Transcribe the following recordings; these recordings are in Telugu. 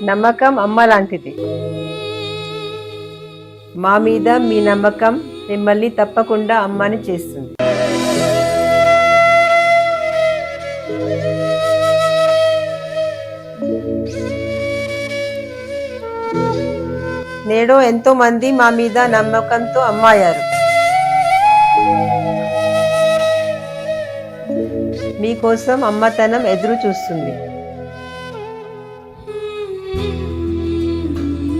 నమ్మకం అమ్మ లాంటిది. మా మీద మీ నమ్మకం మిమ్మల్ని తప్పకుండా అమ్మని చేస్తుంది. నేడు ఎంతో మంది మా మీద నమ్మకంతో అమ్మాయారు. మీకోసం అమ్మతనం ఎదురు చూస్తుంది.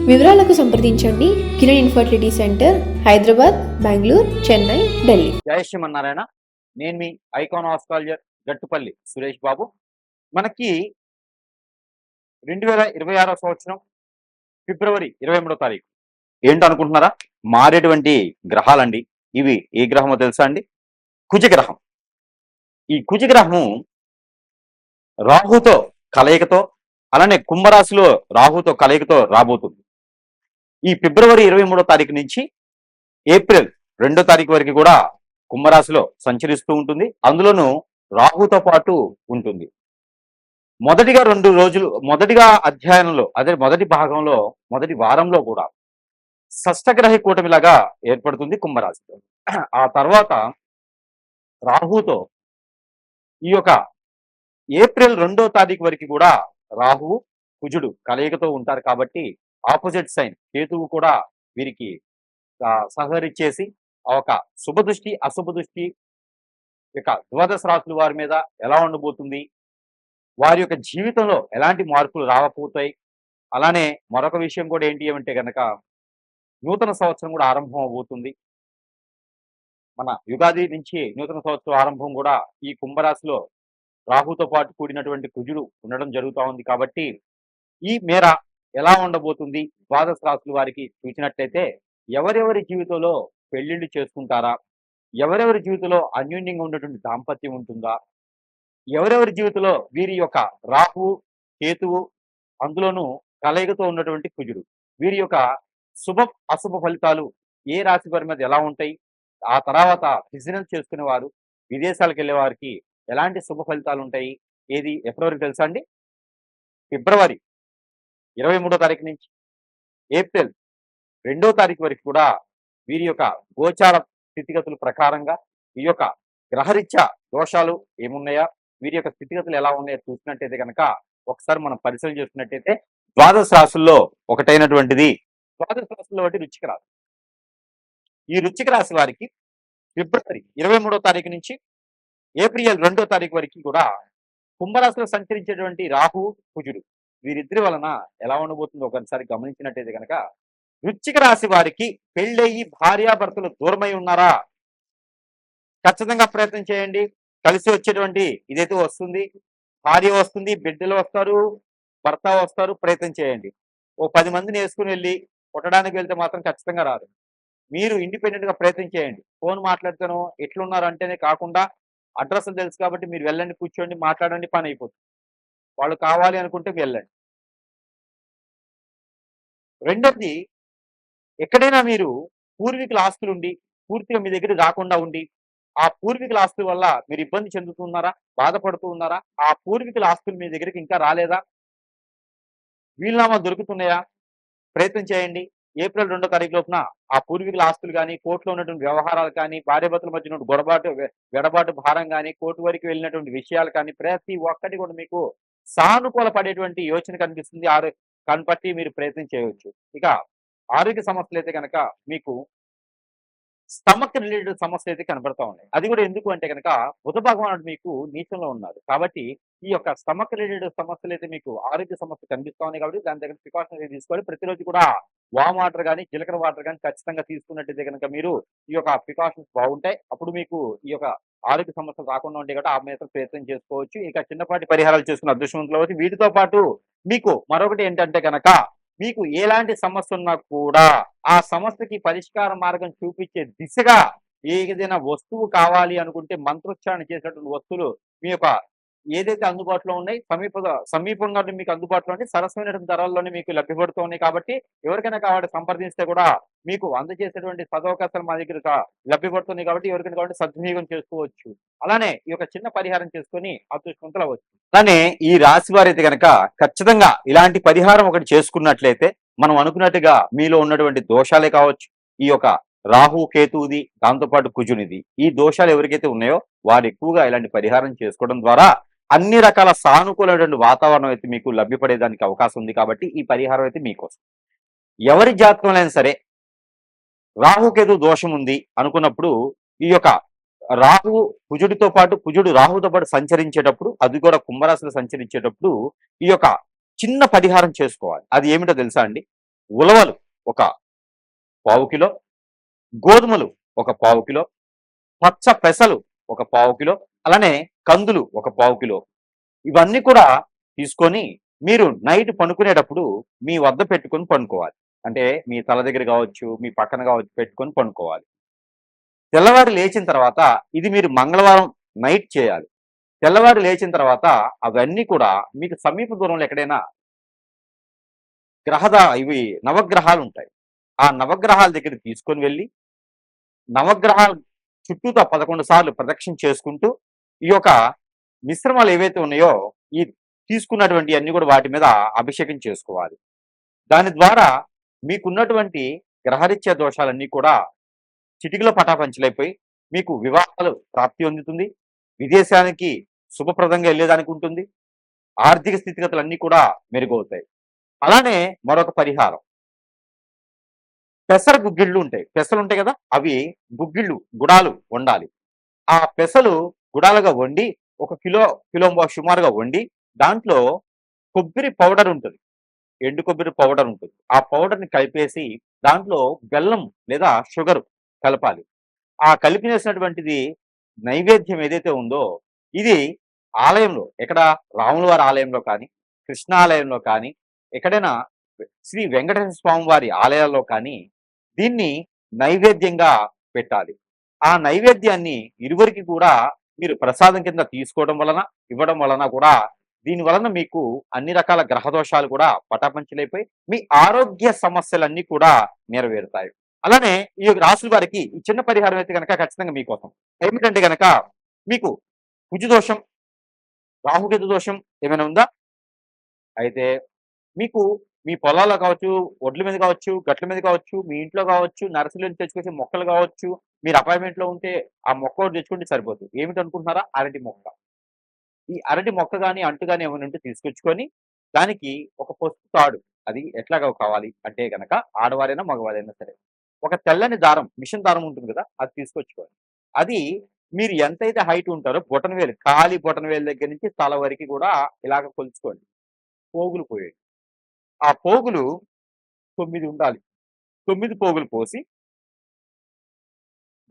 వివరాలకు సంప్రదించండి. Kiran infertility centre, Hyderabad, Bengaluru, Chennai, Delhi. జై శ్రీమన్నారాయణ. నేను మీ ఐకాన్ ఆస్ట్రాలజర్ గట్టుపల్లి సురేష్ బాబు. మనకి 2026 సంవత్సరం ఫిబ్రవరి 23వ తారీఖు ఏంటనుకుంటున్నారా? మారేటువంటి గ్రహాలండి. ఇవి ఏ గ్రహమో తెలుసా అండి? కుజగ్రహం. ఈ కుజగ్రహము రాహుతో కలయికతో, అలానే కుంభరాశిలో రాహుతో కలయికతో రాబోతుంది. ఈ ఫిబ్రవరి 23వ తారీఖు నుంచి ఏప్రిల్ 2వ తారీఖు వరకు కూడా కుంభరాశిలో సంచరిస్తూ ఉంటుంది. అందులోనూ రాహుతో పాటు ఉంటుంది. మొదటిగా అధ్యయనంలో, అదే మొదటి భాగంలో, మొదటి వారంలో కూడా షష్టగ్రహ కూటమిలాగా ఏర్పడుతుంది కుంభరాశిలో. ఆ తర్వాత రాహుతో ఈ యొక్క ఏప్రిల్ 2వ తారీఖు వరకు కూడా రాహువు కుజుడు కలయికతో ఉంటారు. కాబట్టి ఆపోజిట్ సైన్ కేతువు కూడా వీరికి సహకరించేసి ఒక శుభ దృష్టి అశుభ దృష్టి ఇక ద్వాదశ రాశుల వారి మీద ఎలా ఉండబోతుంది, వారి యొక్క జీవితంలో ఎలాంటి మార్పులు రాకపోతాయి. అలానే మరొక విషయం కూడా ఏంటి అంటే కనుక నూతన సంవత్సరం కూడా ఆరంభం అవబోతుంది. మన యుగాది నుంచి నూతన సంవత్సరం ఆరంభం కూడా ఈ కుంభరాశిలో రాహుతో పాటు కూడినటువంటి కుజుడు ఉండడం జరుగుతూ ఉంది. కాబట్టి ఈ మేర ఎలా ఉండబోతుంది ద్వాదశ రాశుల వారికి చూసినట్లయితే, ఎవరెవరి జీవితంలో పెళ్లిళ్ళు చేసుకుంటారా, ఎవరెవరి జీవితంలో అన్యోన్యంగా ఉన్నటువంటి దాంపత్యం ఉంటుందా, ఎవరెవరి జీవితంలో వీరి యొక్క రాహు కేతువు అందులోనూ కలయికతో ఉన్నటువంటి కుజుడు, వీరి యొక్క శుభ అశుభ ఫలితాలు ఏ రాశి వారి మీద ఎలా ఉంటాయి, ఆ తర్వాత బిజినెస్ చేసుకునే వారు, విదేశాలకు వెళ్ళే వారికి ఎలాంటి శుభ ఫలితాలు ఉంటాయి, ఏది ఎప్పటివరకు తెలుసా అండి? ఫిబ్రవరి 23వ తారీఖు నుంచి ఏప్రిల్ 2వ తారీఖు వరకు కూడా వీరి యొక్క గోచార స్థితిగతుల ప్రకారంగా ఈ యొక్క గ్రహరీత్యా దోషాలు ఏమున్నాయా, వీరి యొక్క స్థితిగతులు ఎలా ఉన్నాయో చూసినట్టయితే కనుక ఒకసారి మనం పరిశీలన చేస్తున్నట్టయితే ద్వాదశ రాశుల్లో ఒకటైనటువంటిది ద్వాదశ రాశుల్లో ఒకటి వృశ్చిక రాశి. ఈ వృశ్చిక రాశి వారికి ఫిబ్రవరి 23వ తారీఖు నుంచి ఏప్రిల్ 2వ తారీఖు వరకు కూడా కుంభరాశిలో సంచరించేటువంటి రాహు కుజుడు వీరిద్దరి వలన ఎలా ఉండబోతుందో ఒకసారి గమనించినట్టయితే కనుక వృశ్చిక రాశి వారికి పెళ్ళయి భార్యాభర్తలు దూరమై ఉన్నారా? ఖచ్చితంగా ప్రయత్నం చేయండి. కలిసి వచ్చేటువంటి ఇదైతే వస్తుంది. భార్య వస్తుంది, బిడ్డలు వస్తారు, భర్త వస్తారు. ప్రయత్నం చేయండి. ఓ 10 మందిని వేసుకుని వెళ్ళి కొట్టడానికి వెళ్తే మాత్రం ఖచ్చితంగా రాదు. మీరు ఇండిపెండెంట్ గా ప్రయత్నం చేయండి. ఫోన్ మాట్లాడుతాను ఎట్లున్నారు అంటేనే కాకుండా అడ్రస్లు తెలుసు కాబట్టి మీరు వెళ్ళండి, కూర్చోండి, మాట్లాడండి, పని అయిపోతుంది. వాళ్ళు కావాలి అనుకుంటే వెళ్ళండి. రెండోది, ఎక్కడైనా మీరు పూర్వీకుల ఆస్తులు ఉండి పూర్తిగా మీ దగ్గర రాకుండా ఉండి ఆ పూర్వీకుల ఆస్తుల వల్ల మీరు ఇబ్బంది చెందుతున్నారా, బాధపడుతూ ఉన్నారా, ఆ పూర్వీకుల ఆస్తులు మీ దగ్గరికి ఇంకా రాలేదా, వీలునామా దొరుకుతున్నాయా, ప్రయత్నం చేయండి. ఏప్రిల్ 2వ తారీఖు లోపున ఆ పూర్వీకుల ఆస్తులు కానీ, కోర్టులో ఉన్నటువంటి వ్యవహారాలు కానీ, భార్యాభర్తల మధ్య ఉన్న వెడబాటు భారం కానీ, కోర్టు వరకు వెళ్ళినటువంటి విషయాలు కానీ ప్రతి ఒక్కటి కూడా మీకు సానుకూల పడేటువంటి యోచన కనిపిస్తుంది. కనిపట్టి మీరు ప్రయత్నం చేయవచ్చు. ఇక ఆరోగ్య సమస్యలు అయితే కనుక మీకు స్టమక్ రిలేటెడ్ సమస్యలు అయితే కనబడతా ఉన్నాయి. అది కూడా ఎందుకు అంటే కనుక బుధ భగవానుడు మీకు నీచంలో ఉన్నారు. కాబట్టి ఈ యొక్క స్టమక్ రిలేటెడ్ సమస్యలు అయితే మీకు ఆరోగ్య సమస్య కనిపిస్తా ఉన్నాయి. కాబట్టి దాని దగ్గర ప్రికాషన్స్ తీసుకోవాలి. ప్రతిరోజు కూడా వామ్ వాటర్ కానీ, జీలకర్ర వాటర్ కానీ ఖచ్చితంగా తీసుకున్నట్టయితే కనుక మీరు ఈ యొక్క ప్రికాషన్స్ బాగుంటాయి. అప్పుడు మీకు ఈ యొక్క ఆరోగ్య సమస్యలు రాకుండా ఉంటే కూడా ఆ మీద ప్రయత్నం చేసుకోవచ్చు. ఇక చిన్నపాటి పరిహారాలు చేసుకున్న అదృష్టవంతులు అవుతుంది. వీటితో పాటు మీకు మరొకటి ఏంటంటే కనుక మీకు ఎలాంటి సమస్య ఉన్నా కూడా ఆ సమస్యకి పరిష్కార మార్గం చూపించే దిశగా ఏదైనా వస్తువు కావాలి అనుకుంటే మంత్రోచ్చారణ చేసినటువంటి వస్తువులు మీ యొక్క ఏదైతే అందుబాటులో ఉన్నాయి సమీపంగా మీకు అందుబాటులో ఉన్నాయి, సరసమైనటువంటి ధరల్లోనే మీకు లభ్యపడుతూ ఉన్నాయి. కాబట్టి ఎవరికైనా కావాలి సంప్రదిస్తే కూడా మీకు అందజేసేటువంటి సదవకాశాలు మా దగ్గర లభ్యపడుతున్నాయి. కాబట్టి ఎవరికైనా కావాలంటే సద్వినియోగం చేసుకోవచ్చు. అలానే ఈ యొక్క చిన్న పరిహారం చేసుకొని అదృష్టవంతులు అవ్వచ్చు. అలానే ఈ రాశి వారైతే గనక ఖచ్చితంగా ఇలాంటి పరిహారం ఒకటి చేసుకున్నట్లయితే మనం అనుకున్నట్టుగా మీలో ఉన్నటువంటి దోషాలే కావచ్చు, ఈ యొక్క రాహు కేతువుది, దాంతోపాటు కుజునిది, ఈ దోషాలు ఎవరికైతే ఉన్నాయో వారు ఎక్కువగా ఇలాంటి పరిహారం చేసుకోవడం ద్వారా అన్ని రకాల సానుకూలమైనటువంటి వాతావరణం అయితే మీకు లభ్యపడేదానికి అవకాశం ఉంది. కాబట్టి ఈ పరిహారం అయితే మీకోసం. ఎవరి జాతకంలో అయినా సరే రాహుకేతు దోషం ఉంది అనుకున్నప్పుడు ఈ యొక్క రాహు కుజుడితో పాటు, కుజుడు రాహుతో పాటు సంచరించేటప్పుడు, అది కూడా కుంభరాశిలో సంచరించేటప్పుడు ఈ యొక్క చిన్న పరిహారం చేసుకోవాలి. అది ఏమిటో తెలుసా అండి? ఉలవలు ఒక పావు కిలో, గోధుమలు ఒక పావు కిలో, పచ్చ పెసలు ఒక పావు కిలో, అలానే కందులు ఒక పావు కిలో, ఇవన్నీ కూడా తీసుకొని మీరు నైట్ పనుకునేటప్పుడు మీ వద్ద పెట్టుకొని పనుకోవాలి. అంటే మీ తల దగ్గర కావచ్చు, మీ పక్కన కావచ్చు, పెట్టుకొని పనుకోవాలి. తెల్లవారు లేచిన తర్వాత ఇది మీరు మంగళవారం నైట్ చేయాలి. తెల్లవారు లేచిన తర్వాత అవన్నీ కూడా మీకు సమీప దూరంలో ఎక్కడైనా ఇవి నవగ్రహాలు ఉంటాయి. ఆ నవగ్రహాల దగ్గరికి తీసుకొని వెళ్ళి నవగ్రహాల చుట్టూతా 11 సార్లు ప్రదక్షిణ చేసుకుంటూ ఈ యొక్క మిశ్రమాలు ఏవైతే ఉన్నాయో ఈ తీసుకున్నటువంటి అన్ని కూడా వాటి మీద అభిషేకం చేసుకోవాలి. దాని ద్వారా మీకున్నటువంటి గ్రహరీత్యా దోషాలన్నీ కూడా చిటికలో పటాపంచలైపోయి మీకు వివాహాలు ప్రాప్తి పొందుతుంది, విదేశానికి శుభప్రదంగా వెళ్ళేదానికి ఉంటుంది, ఆర్థిక స్థితిగతులన్నీ కూడా మెరుగవుతాయి. అలానే మరొక పరిహారం, పెసర గుగ్గిళ్ళు ఉంటాయి, పెసలు ఉంటాయి కదా, అవి గుడాలు వండాలి. ఆ పెసలు గుడాలుగా వండి ఒక కిలో సుమారుగా వండి దాంట్లో కొబ్బరి పౌడర్ ఉంటుంది, ఎండు కొబ్బరి పౌడర్ ఉంటుంది. ఆ పౌడర్ని కలిపేసి దాంట్లో బెల్లం లేదా షుగర్ కలపాలి. ఆ కలిపినేసినటువంటిది నైవేద్యం ఏదైతే ఉందో ఇది ఆలయంలో, ఎక్కడ రాముల వారి ఆలయంలో కానీ, కృష్ణ ఆలయంలో కానీ, ఎక్కడైనా శ్రీ వెంకటేశ్వర స్వామి వారి ఆలయాల్లో కానీ దీన్ని నైవేద్యంగా పెట్టాలి. ఆ నైవేద్యాన్ని ఇరువురికి కూడా మీరు ప్రసాదం కింద తీసుకోవడం వలన, ఇవ్వడం వలన కూడా దీని వలన మీకు అన్ని రకాల గ్రహ దోషాలు కూడా పటాపంచలైపోయి మీ ఆరోగ్య సమస్యలన్నీ కూడా నెరవేరుతాయి. అలానే ఈ రాశుల వారికి ఈ చిన్న పరిహారం అయితే కనుక ఖచ్చితంగా మీకోసం. ఏమిటంటే గనక మీకు కుజు దోషం, రాహుకేతు దోషం ఏమైనా ఉందా? అయితే మీకు మీ పొలాల్లో కావచ్చు, ఒడ్ల మీద కావచ్చు, గట్ల మీద కావచ్చు, మీ ఇంట్లో కావచ్చు, నర్సరీ నుంచి తెచ్చుకొచ్చే మొక్కలు కావచ్చు, మీరు అపార్ట్మెంట్ లో ఉంటే ఆ మొక్క ఒకటి తెచ్చుకుంటే సరిపోతుంది. ఏమిటి అనుకుంటున్నారా? అరటి మొక్క. ఈ అరటి మొక్క కానీ అంటు కానీ ఏమైనా ఉంటే తీసుకొచ్చుకొని దానికి ఒక పసుపు తాడు, అది ఎట్లాగా కావాలి అంటే గనక ఆడవారైనా మగవారైనా సరే ఒక తెల్లని దారం, మిషన్ దారం ఉంటుంది కదా, అది తీసుకొచ్చుకోవాలి. అది మీరు ఎంతైతే హైట్ ఉంటారో బొటనవేలు, ఖాళీ బొటనవేలు దగ్గర నుంచి తల వరకు కూడా ఇలాగ కొలుచుకోండి. పోగులు పోయండి. ఆ పోగులు 9 ఉండాలి. 9 పోగులు పోసి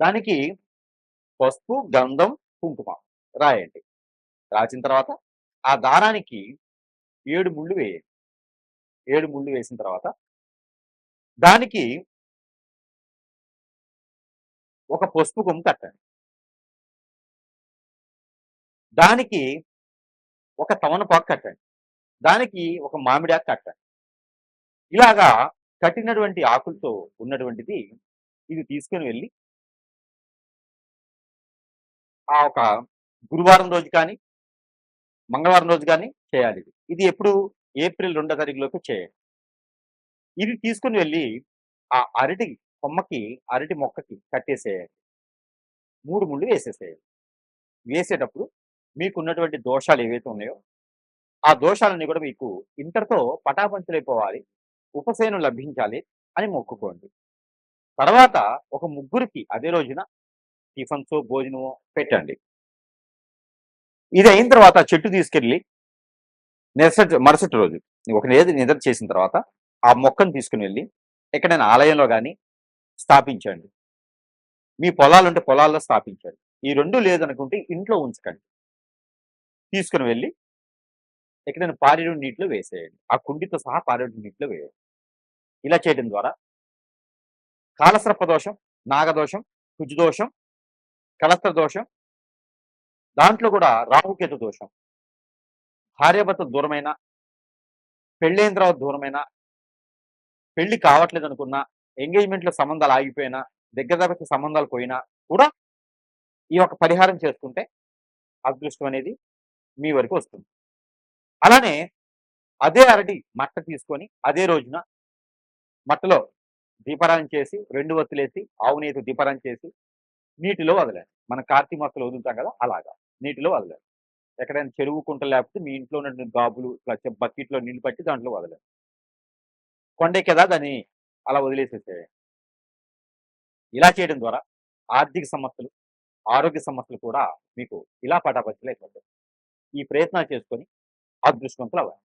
దానికి పసుపు, గంధం, కుంకుమ రాయండి. రాసిన తర్వాత ఆ దారానికి 7 ముళ్ళు వేయండి. 7 ముళ్ళు వేసిన తర్వాత దానికి ఒక పసుపు కొమ్ము కట్టండి. దానికి ఒక తమలపాకు కట్టండి. దానికి ఒక మామిడాకు కట్టండి. ఇలాగా కట్టినటువంటి ఆకులతో ఉన్నటువంటిది ఇది తీసుకొని వెళ్ళి ఆ ఒక గురువారం రోజు కానీ, మంగళవారం రోజు కానీ చేయాలి. ఇది ఎప్పుడు? ఏప్రిల్ 2వ తారీఖులోపు చేయండి. ఇది తీసుకుని వెళ్ళి ఆ అరటి కొమ్మకి, అరటి మొక్కకి కట్టేసేయండి. 3 ముళ్ళు వేసేసేయండి. వేసేటప్పుడు మీకున్నటువంటి దోషాలు ఏవైతే ఉన్నాయో ఆ దోషాలన్నీ కూడా మీకు ఇంతటితో పటాపంచలైపోవాలి, ఉపశమనం లభించాలి అని మొక్కుకోండి. తర్వాత ఒక ముగ్గురికి అదే రోజున టిఫన్సో భోజనమో పెట్టండి. ఇది అయిన తర్వాత చెట్టు తీసుకెళ్ళి మరుసటి రోజు ఒక నిద్ర చేసిన తర్వాత ఆ మొక్కను తీసుకుని వెళ్ళి ఎక్కడైనా ఆలయంలో కానీ స్థాపించండి. మీ పొలాలు ఉంటే పొలాల్లో స్థాపించండి. ఈ 2 లేదనుకుంటే ఇంట్లో ఉంచకండి. తీసుకుని వెళ్ళి ఎక్కడైనా పారేడు నీటిలో వేసేయండి. ఆ కుండితో సహా పారేడు నీటిలో వేయండి. ఇలా చేయడం ద్వారా కాలసర్ప దోషం, నాగదోషం, కుజదోషం, కలస్త్ర దోషం, దాంట్లో కూడా రాహుకేతు దోషం, భార్యాభర్తలు దూరమైనా, పెళ్ళైన తర్వాత దూరమైనా, పెళ్లి కావట్లేదు అనుకున్నా, ఎంగేజ్మెంట్‌లో సంబంధాలు ఆగిపోయినా, దగ్గర దగ్గరకి సంబంధాలు పోయినా కూడా ఈ యొక్క పరిహారం చేసుకుంటే అదృష్టం అనేది మీ వరకు వస్తుంది. అలానే అదే అరటి మట్ట తీసుకొని అదే రోజున మట్టలో దీపారాధన చేసి, 2 ఒత్తులేసి, ఆవు నెయ్యితో దీపారాధన చేసి, నీటిలో వదలాలి. మనం కార్తీక మాసంలో వదులుతాం కదా! అలాగా నీటిలో వదలాలి. ఎక్కడైనా చెరువు, కుంట లేకపోతే మీ ఇంట్లో ఉన్నటువంటి గాబులు, ఇట్లా బకెట్‌లో నీళ్లు పట్టి దాంట్లో వదలాలి. కొండెక్కేదా దాన్ని అలా వదిలేసేసేయాలి. ఇలా చేయడం ద్వారా ఆర్థిక సమస్యలు, ఆరోగ్య సమస్యలు కూడా మీకు ఇలా పటాపంచలైపోతాయి. ఈ ప్రయత్నాలు చేసుకొని అదృష్టవంతులవ్వండి.